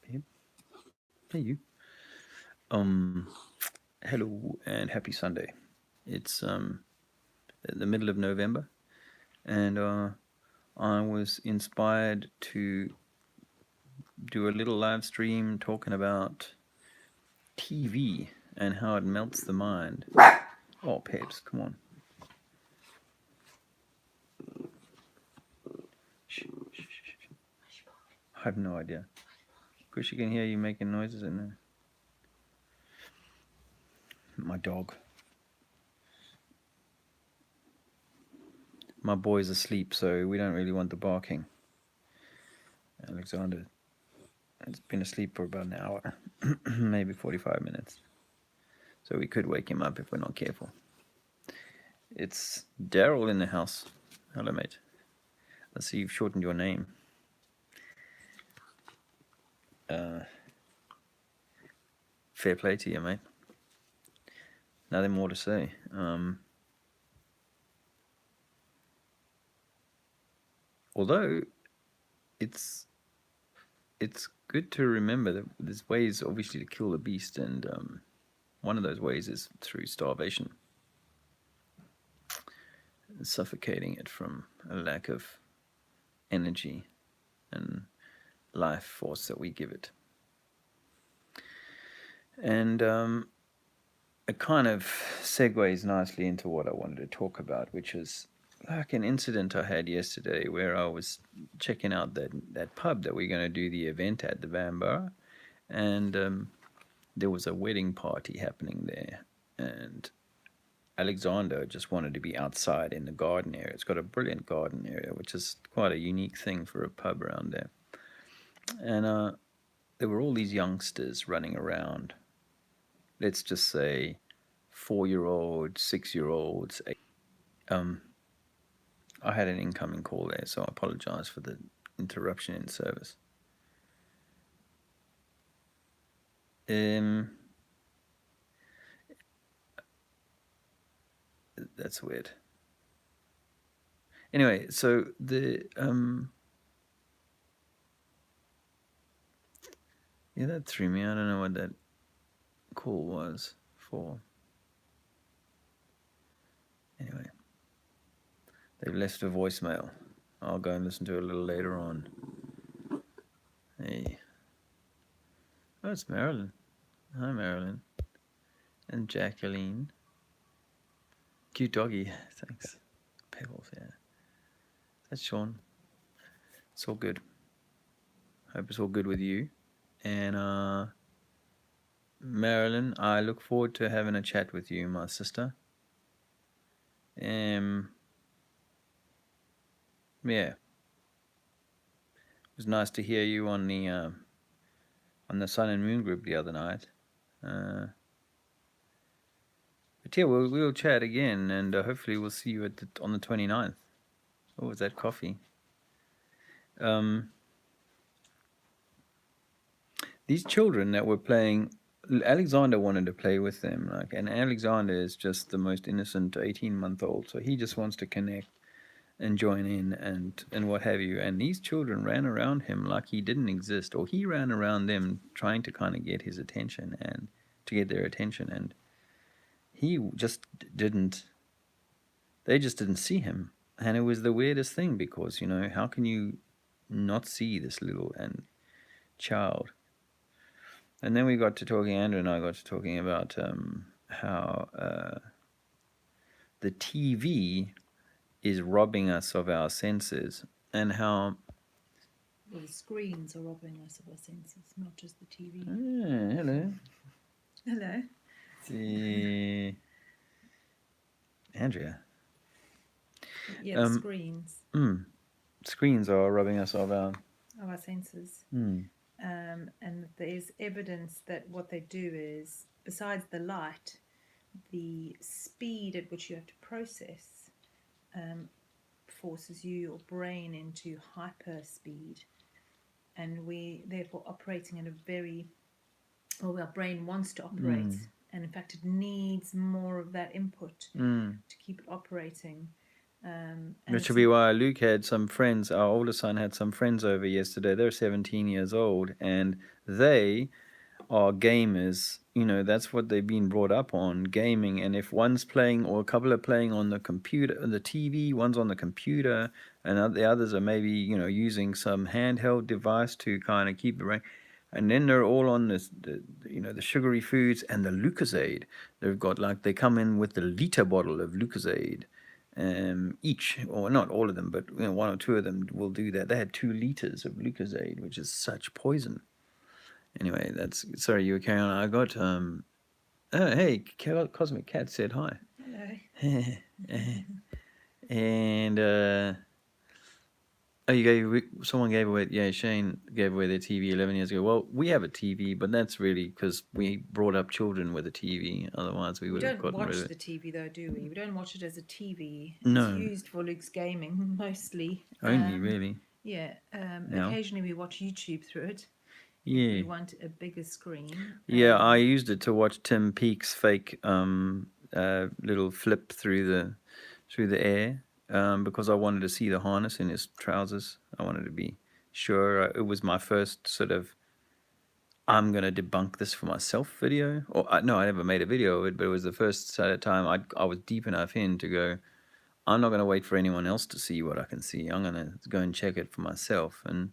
hip. Hey you. Hello and happy Sunday. It's the middle of November, and I was inspired to do a little live stream talking about TV and how it melts the mind. Oh, Peps, come on. Shh, shh, shh, shh. I have no idea. Of course, she can hear you making noises in there. My dog. My boy's asleep, so we don't really want the barking. Alexander has been asleep for about an hour, maybe 45 minutes. So we could wake him up if we're not careful. It's Daryl in the house. Hello, mate. I see you've shortened your name. Fair play to you, mate. Nothing more to say. Although it's good to remember that there's ways, obviously, to kill the beast, and one of those ways is through starvation, suffocating it from a lack of energy and life force that we give it. And it kind of segues nicely into what I wanted to talk about, which is like an incident I had yesterday where I was checking out that pub that we're going to do the event at, the Vanbar, and there was a wedding party happening there, and Alexander just wanted to be outside in the garden area. It's got a brilliant garden area, which is quite a unique thing for a pub around there. And there were all these youngsters running around. Let's just say 4-year-olds, 6-year-olds. I had an incoming call there, so I apologize for the interruption in service. That's weird. Anyway, so yeah, that threw me. I don't know what that call was for. Anyway, they've left a voicemail. I'll go and listen to it a little later on. Hey. Oh, it's Marilyn. Hi, Marilyn. And Jacqueline. Cute doggy. Thanks. Pebbles, yeah. That's Sean. It's all good. Hope it's all good with you. And Marilyn, I look forward to having a chat with you, my sister. Yeah. It was nice to hear you on the Sun and Moon group the other night. But yeah, we'll chat again, and hopefully we'll see you on the 29th. Oh, was that coffee? These children that were playing, Alexander wanted to play with them, and Alexander is just the most innocent 18-month-old, so he just wants to connect and join in and what have you. And these children ran around him like he didn't exist, or he ran around them trying to kind of get his attention and to get their attention, and he just didn't. They just didn't see him, and it was the weirdest thing because how can you not see this little child? And then we got to talking. Andrea and I got to talking about how the TV is robbing us of our senses, and how the screens are robbing us of our senses, not just the TV. Hello. Hello. See, Andrea. Yeah, screens. Screens are robbing us of our senses. And there's evidence that what they do is, besides the light, the speed at which you have to process forces your brain into hyper speed, and we therefore operating at our brain wants to operate, and in fact it needs more of that input to keep it operating. And Which it's will be why Luke had some friends. Our older son had some friends over yesterday. They're 17 years old, and they are gamers. You know, that's what they've been brought up on, gaming. And if one's playing, or a couple are playing on the computer, the TV, one's on the computer, and the others are maybe, using some handheld device to kind of keep the rank. And then they're all on the sugary foods and the Lucozade. They've got, like, they come in with the liter bottle of Lucozade, each, or not all of them, but one or two of them will do that. They had 2 liters of Lucozade, which is such poison. Anyway, that's, sorry, you were carrying on. I got oh, hey, Cosmic Cat said hi. hello. And oh, someone gave away, yeah, Shane gave away their TV 11 years ago. Well, we have a TV, but that's really because we brought up children with a TV. Otherwise, we We would have don't gotten rid of watch it. the TV though, do we? We don't watch it as a TV. It's No, used for Luke's gaming mostly. only really Yeah, now. occasionally we watch YouTube through it if we Yeah. want a bigger screen. Yeah, I used it to watch Tim Peake's fake little flip through the air, because I wanted to see the harness in his trousers. I wanted to be sure. It was my first sort of I'm gonna debunk this for myself video. Or no, I never made a video of it, but it was the first time I was deep enough in to go. I'm not gonna wait for anyone else to see what I can see. I'm gonna go and check it for myself, and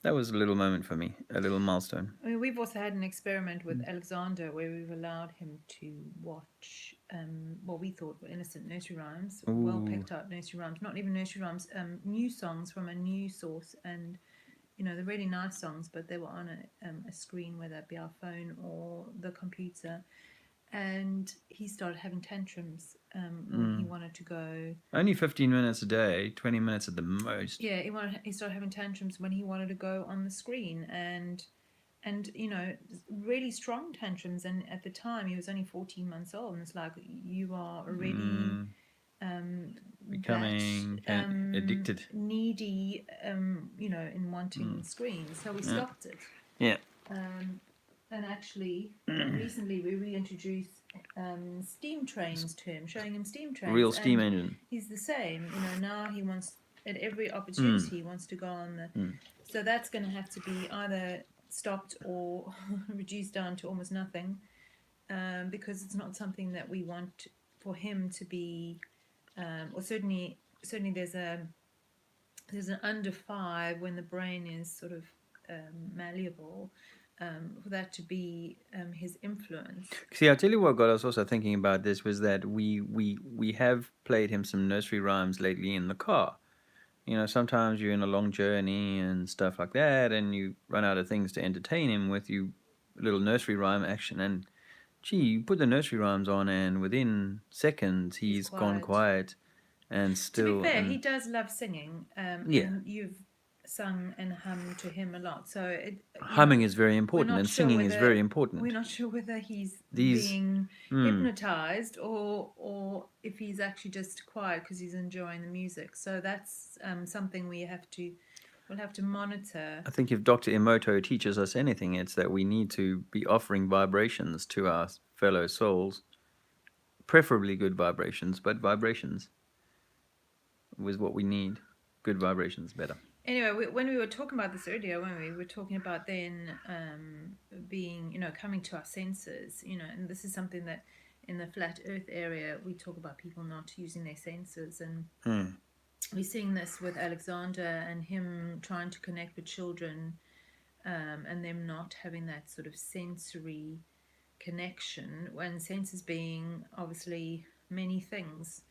that was a little moment for me, a little milestone. I mean, we've also had an experiment with Alexander where we've allowed him to watch what we thought were innocent nursery rhymes, well Ooh. picked out nursery rhymes, not even nursery rhymes, new songs from a new source. And, they're really nice songs, but they were on a screen, whether it be our phone or the computer. And he started having tantrums when he wanted to go. Only 15 minutes a day, 20 minutes at the most. Yeah, he started having tantrums when he wanted to go on the screen, and really strong tantrums. And at the time he was only 14 months old, and it's like, you are already Becoming addicted. needy, in wanting screens. So we stopped it. Yeah. And actually, recently we reintroduced steam trains to him, showing him steam trains. Real steam and engine. He's the same. Now he wants, at every opportunity, he wants to go on the. So that's going to have to be either stopped or reduced down to almost nothing, because it's not something that we want for him to be, or certainly there's an under 5 when the brain is sort of malleable, for that to be his influence. See, I'll tell you what got us also thinking about this was that we have played him some nursery rhymes lately in the car. Sometimes you're in a long journey and stuff like that, and you run out of things to entertain him with. You little nursery rhyme action, and gee, you put the nursery rhymes on, and within seconds he's gone quiet, and still. To be fair, he does love singing, Yeah. and you've sung and hummed to him a lot. So humming is very important, and singing is very important. We're not sure whether he's being hypnotized or if he's actually just quiet because he's enjoying the music. So that's something we'll have to monitor. I think if Dr. Emoto teaches us anything, it's that we need to be offering vibrations to our fellow souls, preferably good vibrations, but vibrations was what we need. Good vibrations, better. Anyway, when we were talking about this earlier, when we were talking about then being, coming to our senses, and this is something that in the flat earth area, we talk about people not using their senses. And we're seeing this with Alexander and him trying to connect with children, and them not having that sort of sensory connection, when senses being obviously many things.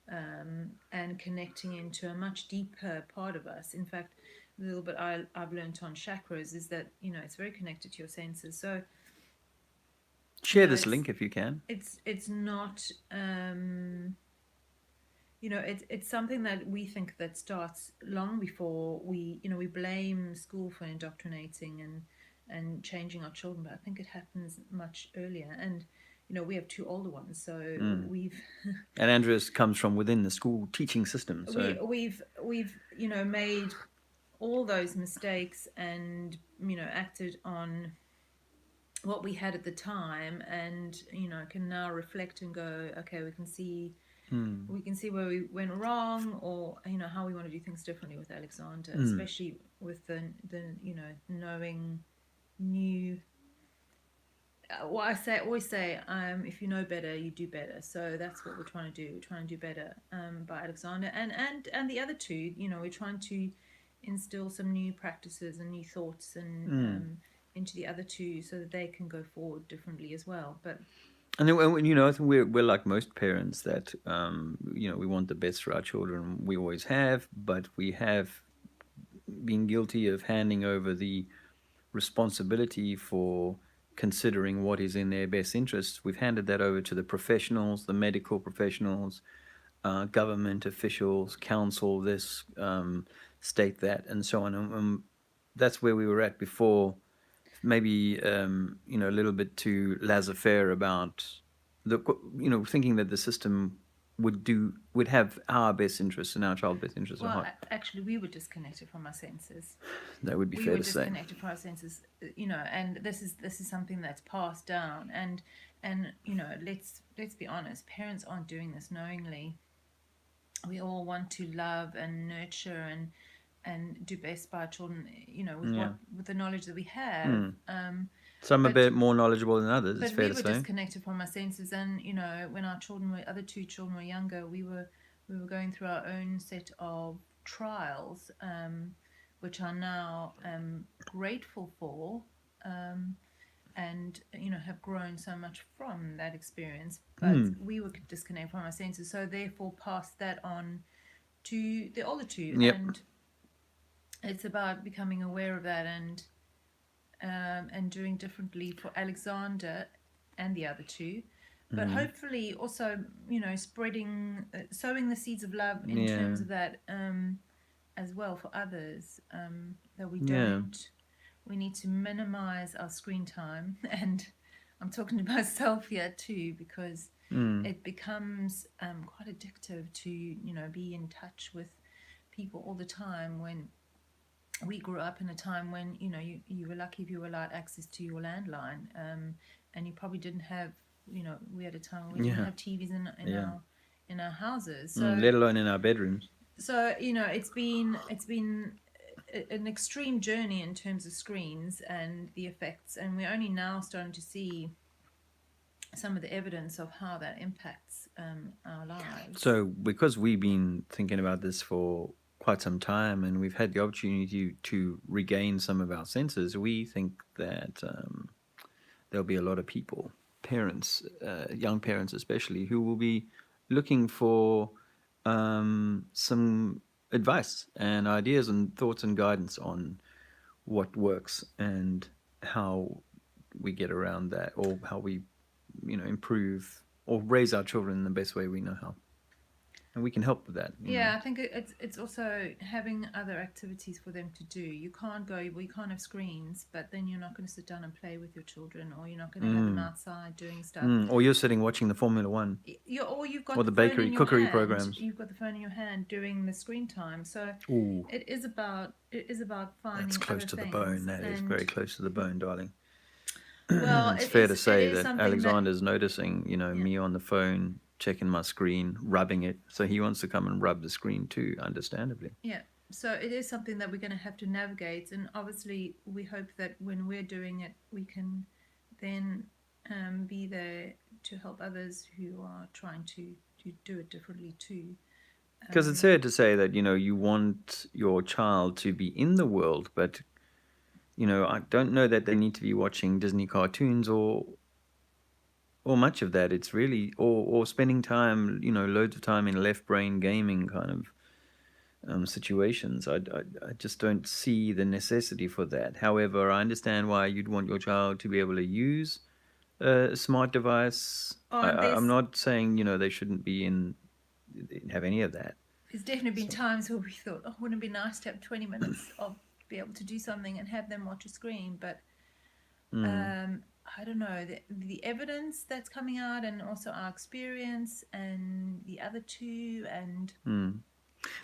And connecting into a much deeper part of us. In fact, the little bit I've learned on chakras is that it's very connected to your senses. So share this link if you can. It's not it's something that we think that starts long before we blame school for indoctrinating and changing our children, but I think it happens much earlier. And we have 2 older ones, so we've and Andreas comes from within the school teaching system. So we've made all those mistakes and acted on what we had at the time, and can now reflect and go, okay, we can see Mm. we can see where we went wrong, or how we want to do things differently with Alexander, Mm. especially with the knowing new. What I say, always say, if you know better, you do better. So that's what we're trying to do. We're trying to do better by Alexander and the other two. We're trying to instill some new practices and new thoughts and Mm. into the other two, so that they can go forward differently as well. But And then, I think we're like most parents that we want the best for our children. We always have, but we have been guilty of handing over the responsibility for considering what is in their best interests. We've handed that over to the professionals, the medical professionals, government officials, council this, state that, and so on. And that's where we were at before. Maybe a little bit too laissez-faire about the thinking that the system would have our best interests and our child's best interests at well, heart. actually, we were disconnected from our senses. That would be We fair were to say. disconnected from our senses, and this is something that's passed down. And let's be honest, parents aren't doing this knowingly. We all want to love and nurture and do best by our children, with Yeah. with the knowledge that we have. Mm. Some a But bit more knowledgeable than others. It's but fair we to were say. disconnected from our senses, and when our other two children were younger, we were going through our own set of trials, which are now grateful for. And have grown so much from that experience, but Mm. we were disconnected from our senses, so therefore passed that on to the older two. Yep. And it's about becoming aware of that, and doing differently for Alexander and the other two, but Mm. hopefully also spreading, sowing the seeds of love in Yeah. terms of that, as well for others, that Yeah. we need to minimize our screen time. And I'm talking to myself here too, because Mm. it becomes quite addictive to be in touch with people all the time. When we grew up in a time when you were lucky if you were allowed access to your landline, and you probably didn't have, we had a time when we didn't Yeah. have TVs Yeah. in our houses. Let alone in our bedrooms. So it's been an extreme journey in terms of screens and the effects, and we're only now starting to see some of the evidence of how that impacts our lives. So, because we've been thinking about this for quite some time and we've had the opportunity to regain some of our senses, we think that there'll be a lot of people, parents, young parents especially, who will be looking for some advice and ideas and thoughts and guidance on what works and how we get around that, or how we improve or raise our children in the best way we know how, and we can help with that. Yeah, I think it's also having other activities for them to do. You can't go, well, you can't have screens, but then you're not going to sit down and play with your children, or you're not going to have them mm. outside doing stuff. Or you're sitting watching the Formula One Or you've got or the the phone bakery in your cookery hand. programs. You've got the phone in your hand during the screen time. So Ooh, it is about that's finding close other to the things. bone. That is And very close to the bone, darling. well, It's it fair is to it say is that something that, Alexander's noticing, yeah. me on the phone, checking my screen, rubbing it. So he wants to come and rub the screen too, understandably. Yeah. So it is something that we're going to have to navigate, and obviously we hope that when we're doing it, we can then be there to help others who are trying to do it differently too. Because it's fair to say that, you want your child to be in the world, but, I don't know that they need to be watching Disney cartoons or much of that. It's really, or spending time, loads of time in left brain gaming kind of situations. I just don't see the necessity for that. However, I understand why you'd want your child to be able to use a smart device. Oh, I, and I- I'm not saying, they shouldn't be have any of that. there's definitely been So, times where we thought, oh, wouldn't it be nice to have 20 minutes of be able to do something and have them watch a screen, but mm, I don't know, the evidence that's coming out, and also our experience and the other two, and mm.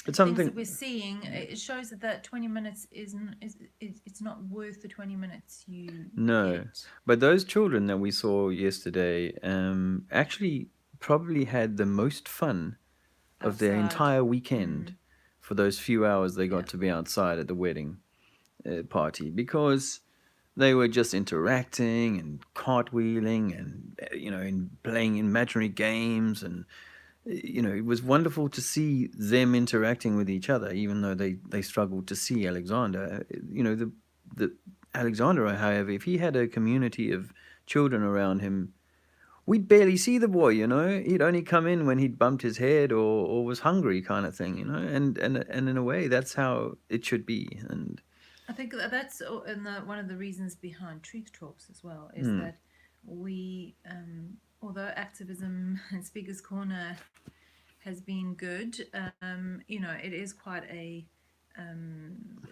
But the things that something, we're seeing, it shows that 20 minutes isn't is it's not worth the 20 minutes you no. get. But those children that we saw yesterday, actually probably had the most fun of their Outside. entire weekend Mm, for those few hours they yeah. got to be outside at the wedding party, because they were just interacting and cartwheeling and and playing imaginary games, and it was wonderful to see them interacting with each other, even though they struggled to see Alexander. The Alexander, however, if he had a community of children around him, we'd barely see the boy. He'd only come in when he'd bumped his head or was hungry, kind of thing. And in a way, that's how it should be. And I think that's one of the reasons behind Truth Talks as well is hmm, that we, although activism and Speakers Corner has been good, it is quite a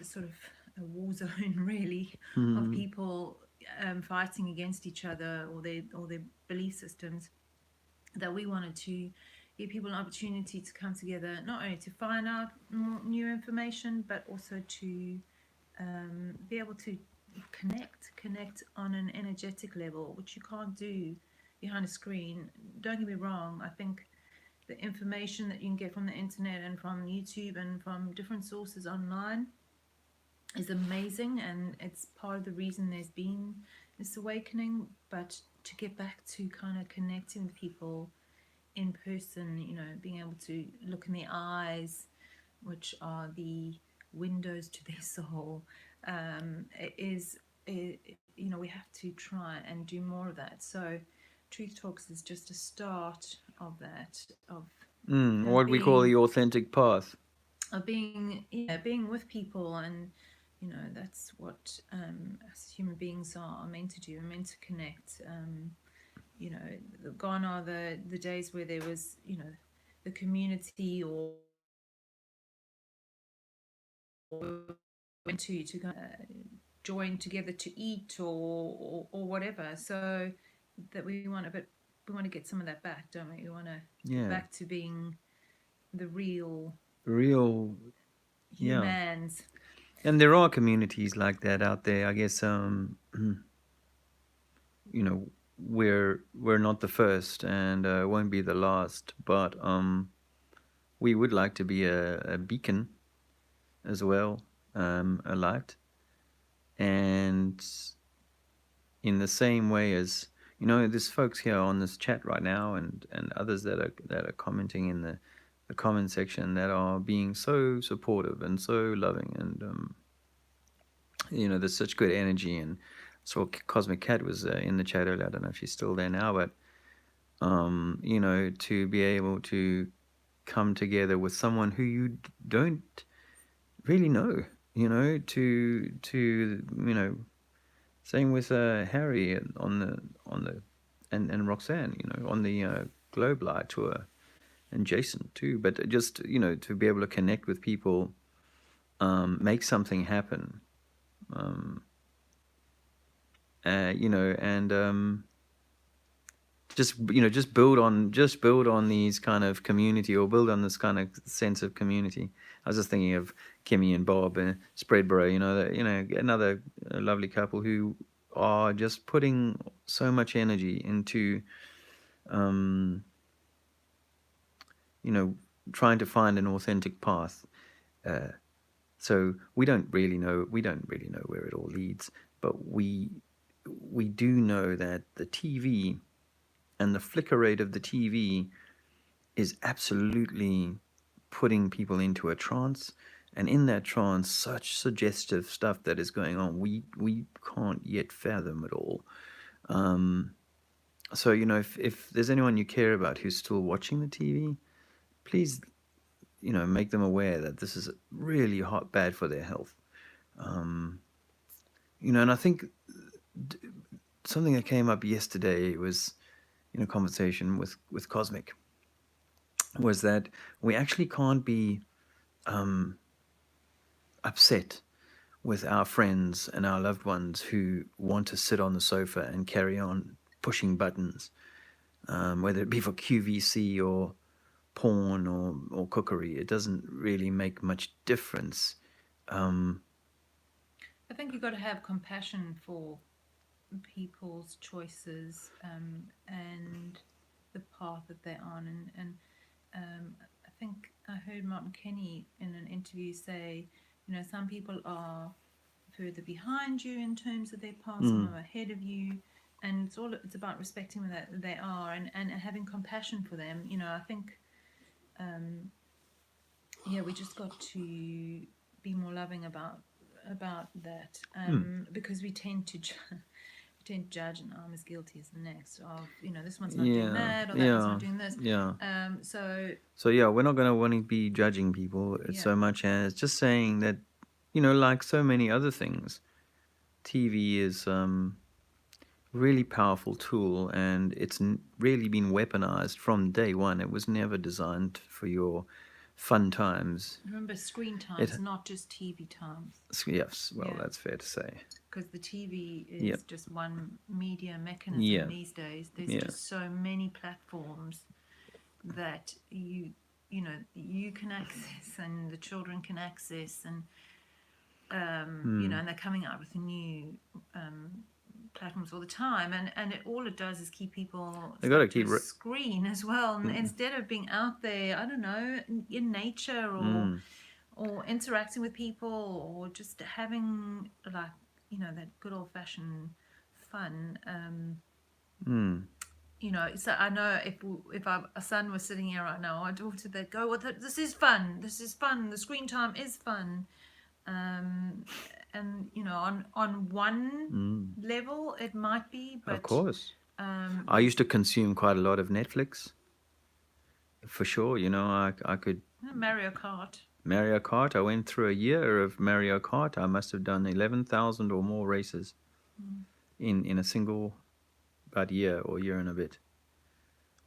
sort of a war zone, really, of hmm, people fighting against each other or their belief systems. That we wanted to give people an opportunity to come together, not only to find out more new information, but also to be able to connect on an energetic level, which you can't do behind a screen. Don't get me wrong. I think the information that you can get from the internet and from YouTube and from different sources online is amazing, and it's part of the reason there's been this awakening. But to get back to kind of connecting with people in person, being able to look in the eyes, which are the windows to their soul, we have to try and do more of that. So, Truth Talks is just a start of that, what we call being the authentic path. being with people, and that's what as human beings are meant to do. We're meant to connect. You know, gone are the days where there was the community or went to join together to eat or whatever. So that we want to get some of that back, don't we? We want to get Yeah, back to being the real real. Yeah, humans. and there are communities like that out there. I guess you know we're not the first, and won't be the last, but we would like to be a beacon as well, a light, and in the same way as there's folks here on this chat right now, and others that are commenting in the comment section, that are being so supportive and so loving, and there's such good energy. And so Cosmic Cat was in the chat earlier. I don't know if she's still there now, but to be able to come together with someone who you don't really know, to same with Harry on the and Roxanne, on the Globe Light tour, and Jason too. But just to be able to connect with people, make something happen, um, and just build on these kind of community, or build on this kind of sense of community. I was just thinking of Kimmy and Bob and Spreadborough, another lovely couple who are just putting so much energy into um, you know trying to find an authentic path. uh, so we don't really know where it all leads, but we do know that the TV and the flicker rate of the TV is absolutely putting people into a trance, and in that trance, such suggestive stuff that is going on, we can't yet fathom it all. um, so if there's anyone you care about who's still watching the TV, please make them aware that this is really bad for their health. um, and I think something that came up yesterday was in a conversation with Cosmic, was that we actually can't be upset with our friends and our loved ones who want to sit on the sofa and carry on pushing buttons, whether it be for QVC or porn or cookery. It doesn't really make much difference. Um, I think you've got to have compassion for people's choices, and the path that they're on. And I think I heard Martin Kenny in an interview say, some people are further behind you in terms of their path, some Mm. are ahead of you, and it's about respecting where they are, and having compassion for them. I think um, yeah, we just got to be more loving about that, Mm. because we tend to we tend to judge, and I'm as guilty as the next of, this one's not doing Yeah, that, or that one's not yeah, doing this. yeah. So So yeah, we're not gonna want to be judging people yeah, so much as just saying that, like so many other things, TV is really powerful tool, and it's really been weaponized from day one. It was never designed for your fun times. remember, screen It times, not just TV times. Yes, well, Yeah, that's fair to say. because the TV Yep. is just one media mechanism Yeah. these days. There's Yeah. just so many platforms that you can access, and the children can access, and Mm. and they're coming out with new platforms all the time, and all it does is keep people They got to stuck to keep. a screen as well, and Mm. instead of being out there, I don't know, in nature, Mm. or interacting with people, or just having, like, that good old fashioned fun. Mm. So I know, if our son was sitting here right now, our daughter, they'd go, "Well, this is fun. This is fun. The screen time is fun." Um, and on one Mm. level, it might be, Of but course. I used there's to consume quite a lot of Netflix, for sure. I could. Mario Kart. Mario Kart. I went through a year of Mario Kart. I must have done 11,000 or more races Mm. in a single about year or year and a bit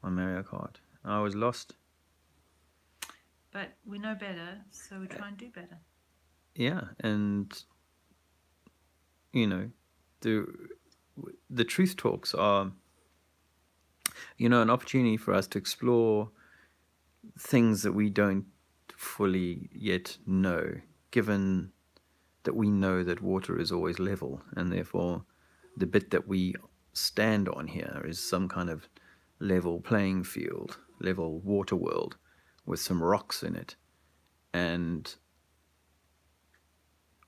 on Mario Kart. I was lost. But we know better, so we try and do better. Yeah, and you know, the the truth talks are an opportunity for us to explore things that we don't fully yet know, given that we know that water is always level, and therefore the bit that we stand on here is some kind of level playing field, level water world with some rocks in it. And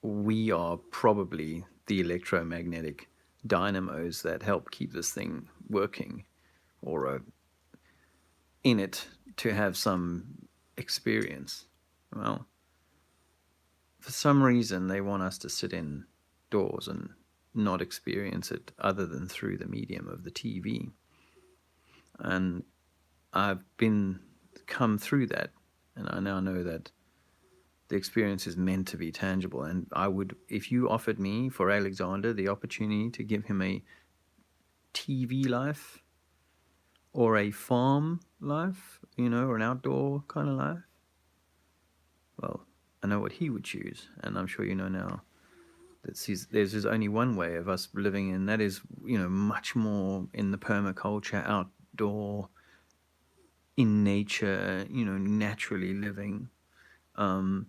we are probably the electromagnetic dynamos that help keep this thing working, or in it to have some experience. Well, for some reason, they want us to sit indoors and not experience it other than through the medium of the TV. And I've been come through that, and I now know that the experience is meant to be tangible. And I would, if you offered me for Alexander the opportunity to give him a TV life or a farm life, or an outdoor kind of life, well, I know what he would choose, and I'm sure you know now that there's only one way of us living, and that is, much more in the permaculture, outdoor, in nature, naturally living. Um,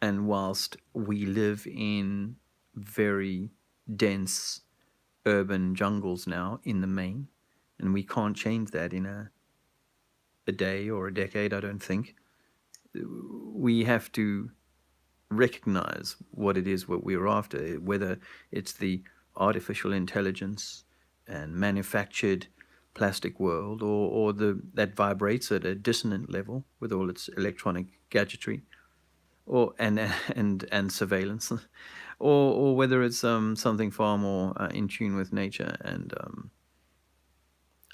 and whilst we live in very dense urban jungles now in the main, and we can't change that in a day or a decade, I don't think, we have to recognize what it is what we're after, whether it's the artificial intelligence and manufactured plastic world, or that vibrates at a dissonant level with all its electronic gadgetry, or and surveillance, or whether it's something far more in tune with nature. And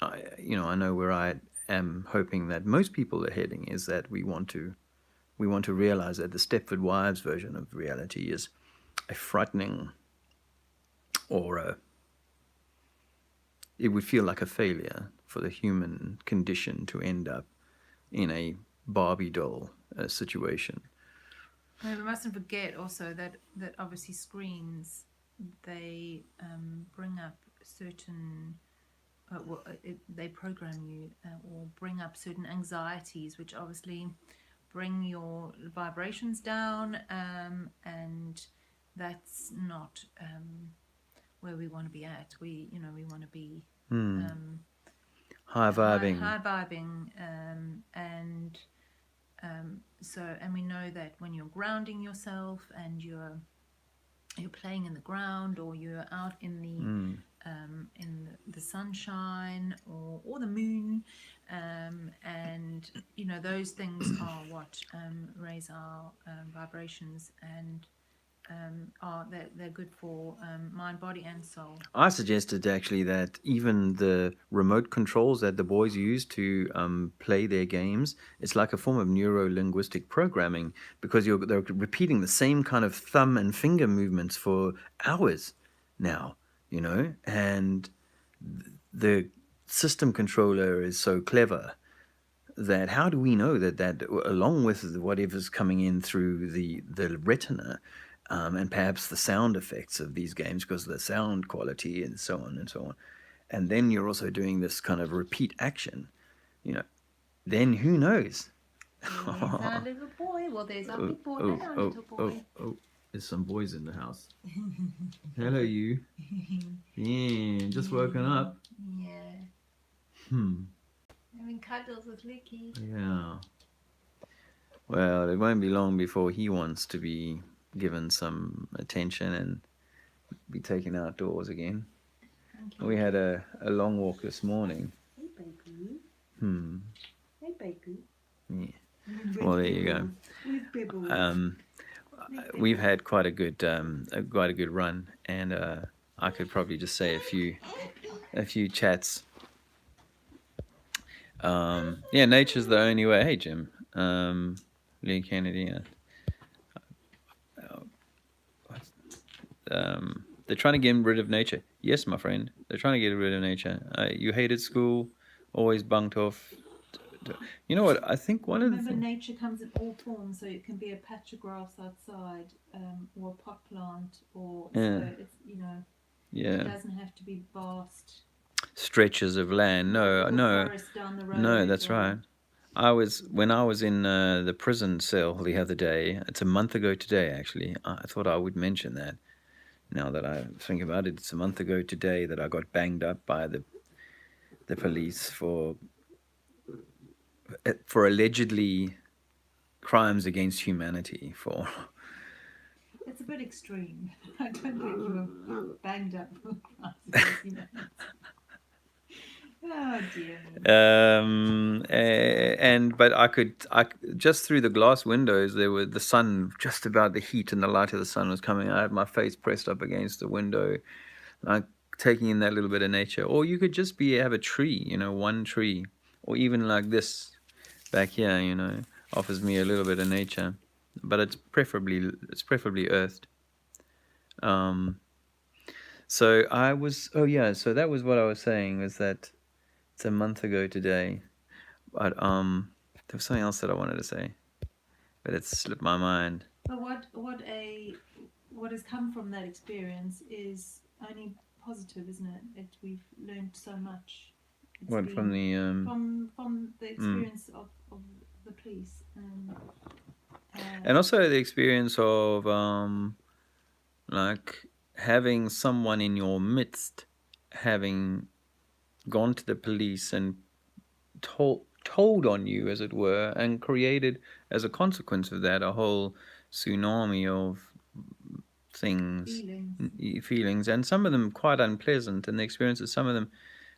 I know where I am hoping that most people are heading is that we want to realize that the Stepford Wives version of reality is a frightening, or it would feel like a failure for the human condition to end up in a Barbie doll situation. We mustn't forget also that obviously screens, they bring up certain, they program you, or bring up certain anxieties, which obviously bring your vibrations down, and that's not where we want to be at. We want to be Hmm. um, high vibing. high vibing, and and we know that when you're grounding yourself and you're playing in the ground, or you're out in the sunshine, or the moon, and those things are what raise our vibrations, and they're good for mind, body, and soul. I suggested actually that even the remote controls that the boys use to play their games, it's like a form of neuro-linguistic programming, because they're repeating the same kind of thumb and finger movements for hours now, and the system controller is so clever that how do we know that along with whatever's coming in through the retina, and perhaps the sound effects of these games because of the sound quality and so on and so on, and then you're also doing this kind of repeat action, you know then who knows. There's our little boy. Well, there's our big boy and our little boy. There's some boys in the house. Hello, you. Yeah, just woken up. Yeah. Having cuddles with Licky. Yeah. Well, it won't be long before he wants to be given some attention and be taken outdoors again. Okay. We had a long walk this morning. Hey, baby. Hey, baby. Yeah. Well, there you go. We've had quite a good run, and I could probably just say a few chats. Yeah, nature's the only way. Hey, Jim. Lee Kennedy. They're trying to get rid of nature. Yes, my friend. They're trying to get rid of nature. You hated school, always bunked off. You know what? I think one of the Remember, nature comes in all forms, so it can be a patch of grass outside, or a pot plant, or so it's it doesn't have to be vast stretches of land. No, forest down the road, no, that's right. When I was in the prison cell the other day. It's a month ago today, actually. I thought I would mention that. Now that I think about it, it's a month ago today that I got banged up by the police for allegedly crimes against humanity. It's a bit extreme. I don't think you were banged up for crimes against humanity. Oh dear. But I just through the glass windows, there were the sun, just about the heat and the light of the sun was coming. I had my face pressed up against the window, like taking in that little bit of nature. Or you could just have a tree, one tree, or even like this back here, offers me a little bit of nature, but it's preferably earthed. So so that was what I was saying, was that it's a month ago today, but there was something else that I wanted to say, but it slipped my mind. But what has come from that experience is only positive, isn't it? We've learned so much. From the experience of the police, and also the experience of like having someone in your midst having gone to the police and told on you, as it were, and created as a consequence of that a whole tsunami of feelings, and some of them quite unpleasant, and the experiences, some of them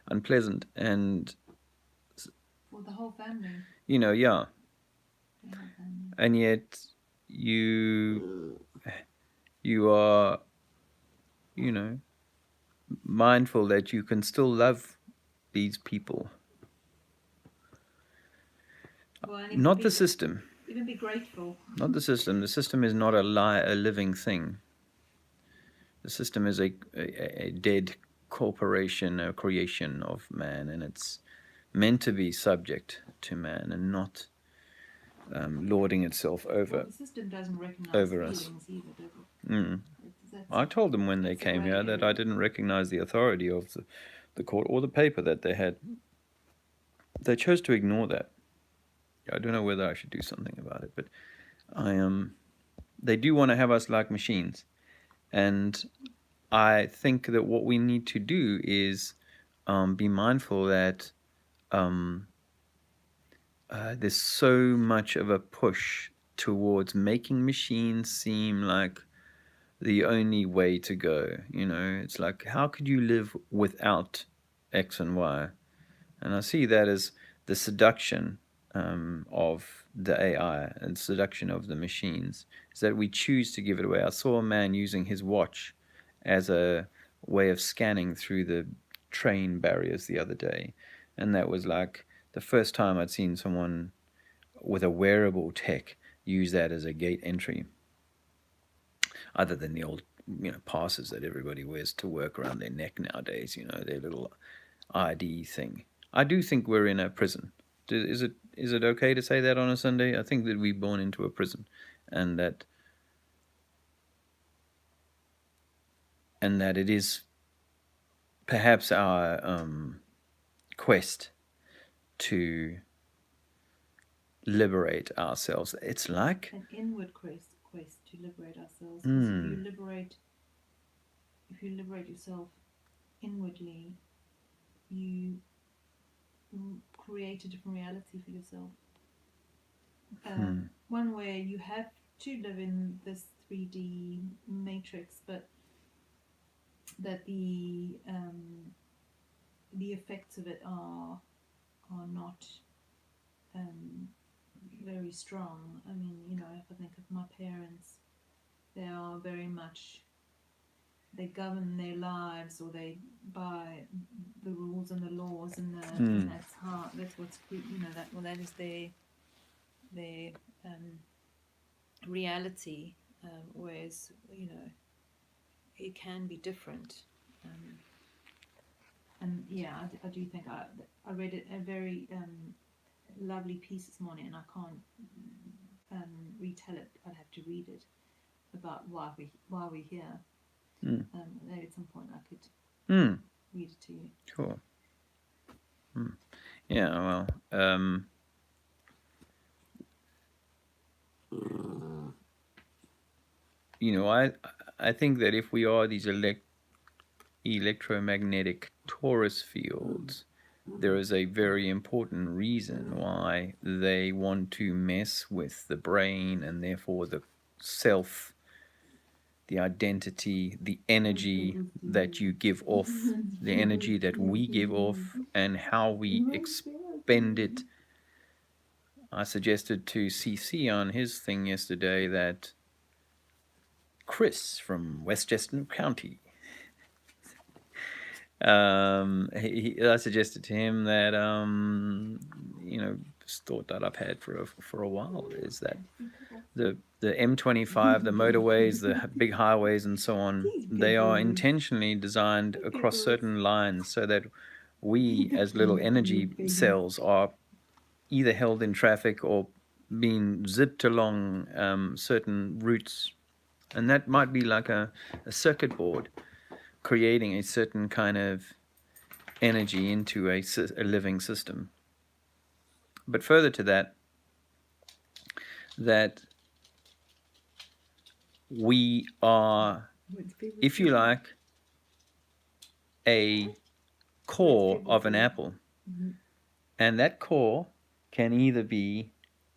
unpleasant, and for the whole family. Yeah. And yet you are, mindful that you can still love these people. Well, not the system. Even be grateful. Not the system. The system is not a living thing. The system is a dead corporation, a creation of man, and it's meant to be subject to man and not lording itself over. Well, the system doesn't recognize feelings us. Either, does it? I told them when they came here that I didn't recognize the authority of the court or the paper that they had. They chose to ignore that. I don't know whether I should do something about it, but they do want to have us like machines. And I think that what we need to do is be mindful that um, there's so much of a push towards making machines seem like the only way to go. You know, it's like, how could you live without X and Y? And I see that as the seduction of the AI and seduction of the machines, is that we choose to give it away. I saw a man using his watch as a way of scanning through the train barriers the other day. And that was like the first time I'd seen someone with a wearable tech use that as a gate entry, other than the old passes that everybody wears to work around their neck nowadays, their little ID thing. I do think we're in a prison. Is it okay to say that on a Sunday? I think that we're born into a prison, and that it is perhaps our quest to liberate ourselves. It's like an inward quest to liberate ourselves. Because if you liberate yourself inwardly, you create a different reality for yourself. One where you have to live in this 3D matrix, but that the effects of it are not very strong. I mean, if I think of my parents, they are very much, they govern their lives, or they by the rules and the laws, and that's what's that is their reality. Whereas it can be different. And yeah, I do think I read a very lovely piece this morning, and I can't retell it. I'd have to read it about why we're here. Maybe at some point I could read it to you. Cool. Yeah, well, I think that if we are these electromagnetic torus fields, there is a very important reason why they want to mess with the brain, and therefore the self, the identity, the energy that you give off, the energy that we give off, and how we expend it. I suggested to CC on his thing yesterday that Chris from Westchester County, I suggested to him that this thought that I've had for a while is that the M25, the motorways, the big highways, and so on, they are intentionally designed across certain lines so that we, as little energy cells, are either held in traffic or being zipped along certain routes. And that might be like a circuit board creating a certain kind of energy into a living system. But further to that we are, if you like, a core of an apple. And that core can either be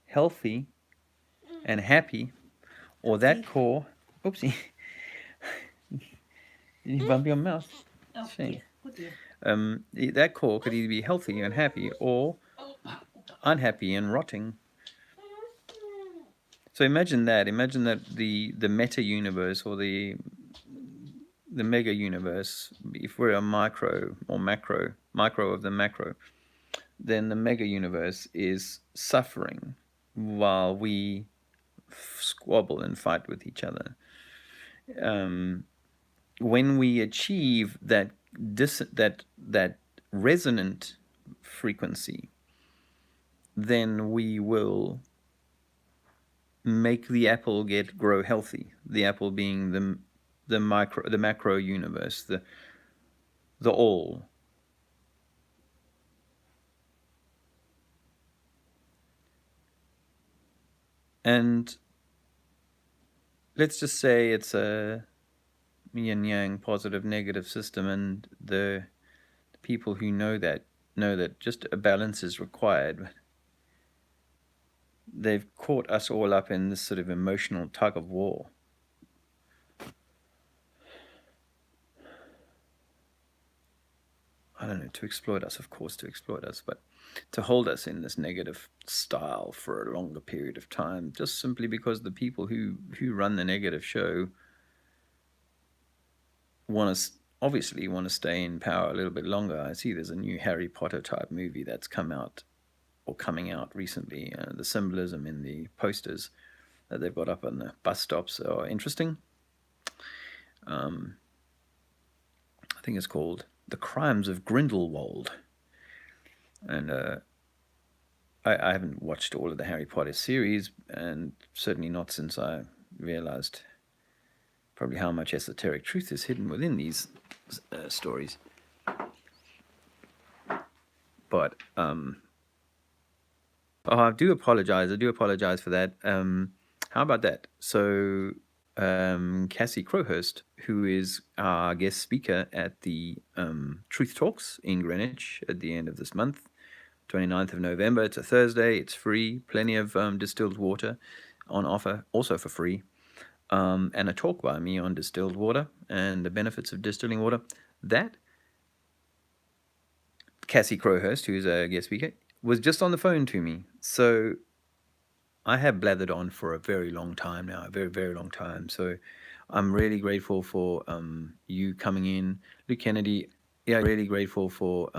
healthy and happy, or that core, oopsie, did you bump your mouth? Oh, Shame. dear. That core could either be healthy and happy, or unhappy and rotting. So imagine that the meta universe, or the mega universe, if we're a micro or micro of the macro, then the mega universe is suffering while we squabble and fight with each other. When we achieve that resonant frequency, then we will make the apple grow healthy. The apple being the macro universe, the all. And let's just say it's a yin yang, positive negative system, and the people who know that know that just a balance is required. They've caught us all up in this sort of emotional tug of war. I don't know, to exploit us, of course, to exploit us, but to hold us in this negative style for a longer period of time, just simply because the people who run the negative show want to obviously want to stay in power a little bit longer. I see there's a new Harry Potter type movie that's come out or coming out recently. The symbolism in the posters that they've got up on the bus stops are interesting. I think it's called The Crimes of Grindelwald. And I haven't watched all of the Harry Potter series, and certainly not since I realized probably how much esoteric truth is hidden within these stories. But I do apologize. I do apologize for that. How about that? So Cassie Crowhurst, who is our guest speaker at the Truth Talks in Greenwich at the end of this month, 29th of November. It's a Thursday. It's free. Plenty of distilled water on offer, also for free. And a talk by me on distilled water and the benefits of distilling water. That Cassie Crowhurst, who's a guest speaker, was just on the phone to me. So I have blathered on for a very long time now, a very, very long time. So I'm really grateful for you coming in. Luke Kennedy, yeah, really grateful for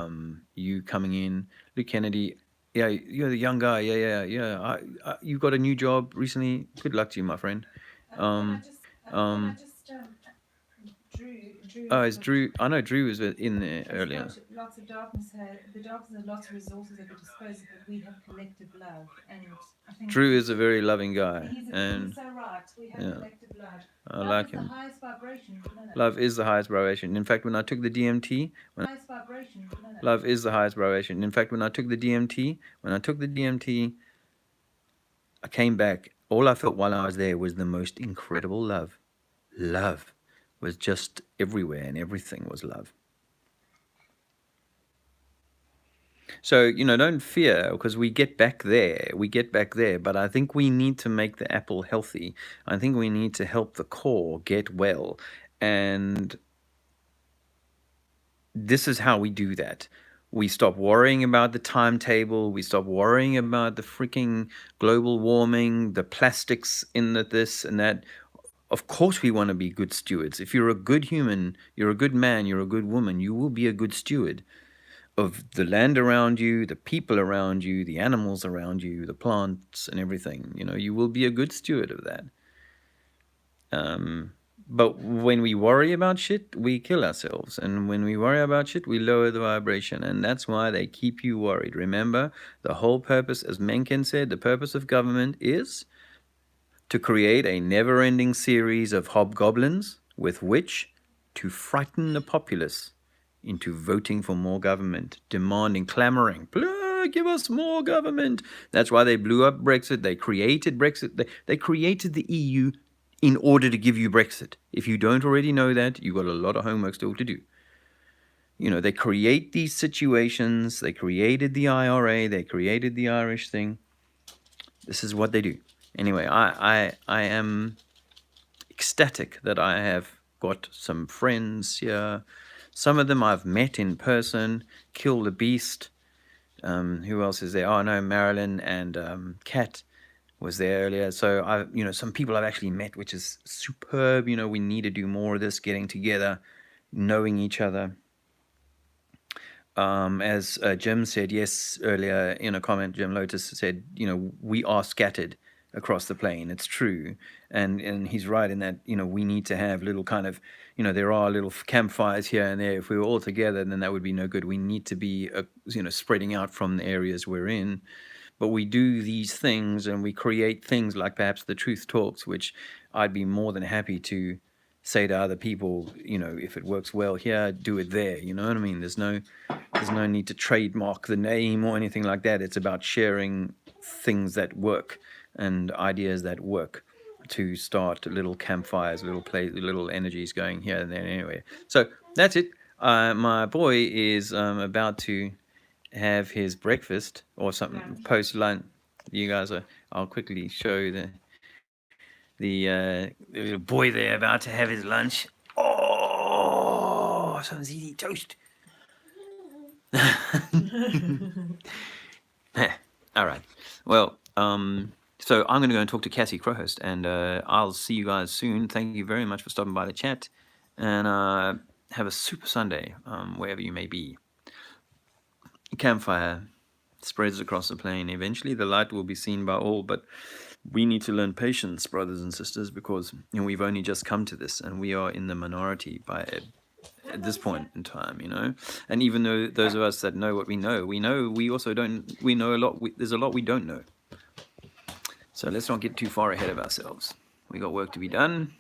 you coming in. Luke Kennedy, yeah, you're the young guy. Yeah. You got a new job recently. Good luck to you, my friend. Oh, it's Drew. I know Drew was in there earlier. Lots of darkness. The darkness has lots of resources at the disposal, but we have collective love, and I think Drew is a very loving guy, and he's so right. We have collective love. I like him. Love is the highest vibration. In fact, when I took the DMT, love is the highest vibration. In fact, when I took the DMT, I came back. All I felt while I was there was the most incredible love. Love was just everywhere, and everything was love. So, don't fear, because we get back there. But I think we need to make the apple healthy. I think we need to help the core get well. And this is how we do that. We stop worrying about the timetable. We stop worrying about the freaking global warming, the plastics in the this and that. Of course, we want to be good stewards. If you're a good human, you're a good man, you're a good woman, you will be a good steward of the land around you, the people around you, the animals around you, the plants and everything. You will be a good steward of that. But when we worry about shit, we kill ourselves. And when we worry about shit, we lower the vibration. And that's why they keep you worried. Remember, the whole purpose, as Mencken said, the purpose of government is to create a never-ending series of hobgoblins with which to frighten the populace into voting for more government, demanding, clamoring, give us more government. That's why they blew up Brexit. They created Brexit. They created the EU in order to give you Brexit. If you don't already know that, you've got a lot of homework still to do. They create these situations. They created the IRA. They created the Irish thing. This is what they do. Anyway, I am ecstatic that I have got some friends here. Some of them I've met in person. Kill the Beast. Who else is there? Oh no, Marilyn and Kat was there earlier. So some people I've actually met, which is superb. We need to do more of this, getting together, knowing each other. As Jim said, yes, earlier in a comment, Jim Lotus said, we are scattered across the plane. It's true. And he's right in that, we need to have little kind of, there are little campfires here and there. If we were all together, then that would be no good. We need to be, spreading out from the areas we're in. But we do these things and we create things like perhaps the Truth Talks, which I'd be more than happy to say to other people, if it works well here, do it there. You know what I mean? There's no need to trademark the name or anything like that. It's about sharing things that work and ideas that work to start little campfires, little energies going here and there and anywhere. So that's it. My boy is about to have his breakfast or something Lunch. post lunch. You guys are. I'll quickly show the little boy there about to have his lunch. Oh, someone's eating toast. All right. Well, so I'm going to go and talk to Cassie Crowhost, and I'll see you guys soon. Thank you very much for stopping by the chat, and have a super Sunday, wherever you may be. Campfire spreads across the plain. Eventually, the light will be seen by all, but we need to learn patience, brothers and sisters, because we've only just come to this, and we are in the minority at this point in time, And even though those of us that know what we know, we also don't. We know a lot. There's a lot we don't know. So let's not get too far ahead of ourselves. We got work to be done.